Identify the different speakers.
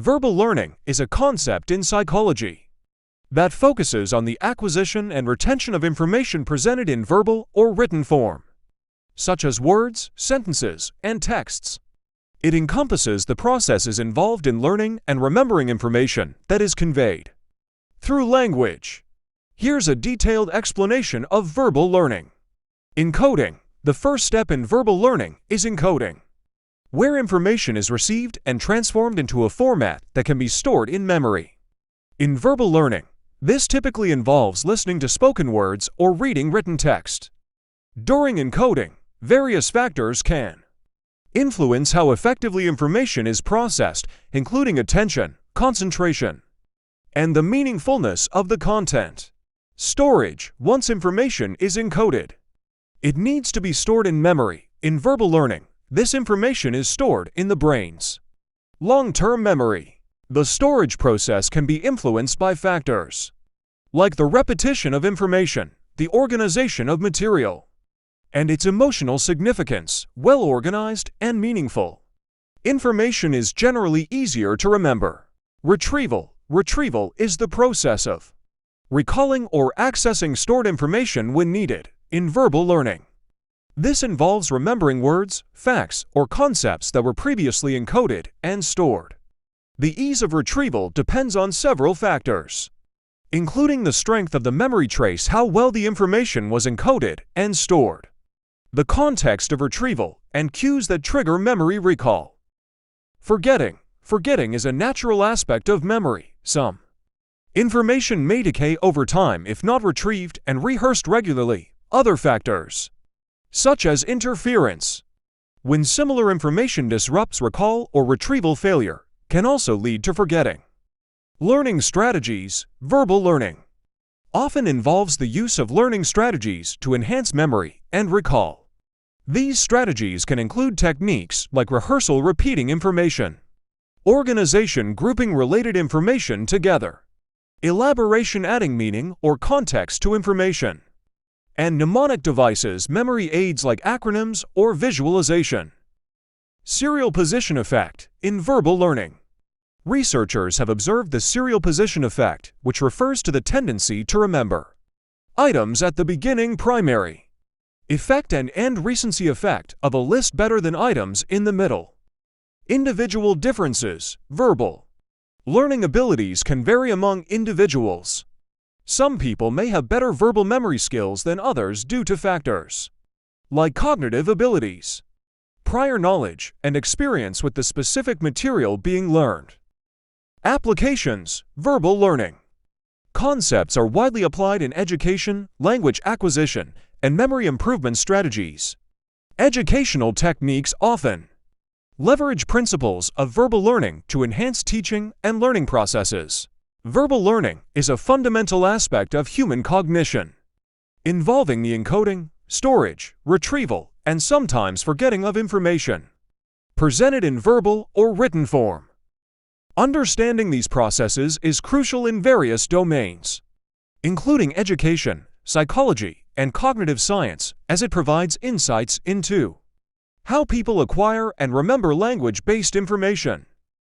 Speaker 1: Verbal learning is a concept in psychology that focuses on the acquisition and retention of information presented in verbal or written form, such as words, sentences, and texts. It encompasses the processes involved in learning and remembering information that is conveyed through language. Here's a detailed explanation of verbal learning. Encoding. The first step in verbal learning is encoding, where information is received and transformed into a format that can be stored in memory. In verbal learning, this typically involves listening to spoken words or reading written text. During encoding, various factors can influence how effectively information is processed, including attention, concentration, and the meaningfulness of the content. Storage. Once information is encoded, it needs to be stored in memory. In verbal learning, this information is stored in the brain's long-term memory. The storage process can be influenced by factors like the repetition of information, the organization of material, and its emotional significance. Well-organized and meaningful information is generally easier to remember. Retrieval. Retrieval is the process of recalling or accessing stored information when needed. In verbal learning, this involves remembering words, facts, or concepts that were previously encoded and stored. The ease of retrieval depends on several factors, including the strength of the memory trace, how well the information was encoded and stored, the context of retrieval, and cues that trigger memory recall. Forgetting. Forgetting is a natural aspect of memory. Some information may decay over time if not retrieved and rehearsed regularly. Other factors, such as interference, when similar information disrupts recall or retrieval failure, can also lead to forgetting. Learning strategies. Verbal learning often involves the use of learning strategies to enhance memory and recall. These strategies can include techniques like rehearsal, repeating information, organization, grouping related information together, elaboration, adding meaning or context to information, and mnemonic devices, memory aids like acronyms or visualization. Serial position effect. In verbal learning, researchers have observed the serial position effect, which refers to the tendency to remember items at the beginning, primary effect, and end recency effect of a list better than items in the middle. Individual differences. Verbal learning abilities can vary among individuals. Some people may have better verbal memory skills than others due to factors like cognitive abilities, prior knowledge, and experience with the specific material being learned. Applications. Verbal learning concepts are widely applied in education, language acquisition, and memory improvement strategies. Educational techniques often leverage principles of verbal learning to enhance teaching and learning processes. Verbal learning is a fundamental aspect of human cognition, involving the encoding, storage, retrieval, and sometimes forgetting of information presented in verbal or written form. Understanding these processes is crucial in various domains, including education, psychology, and cognitive science, as it provides insights into how people acquire and remember language-based information.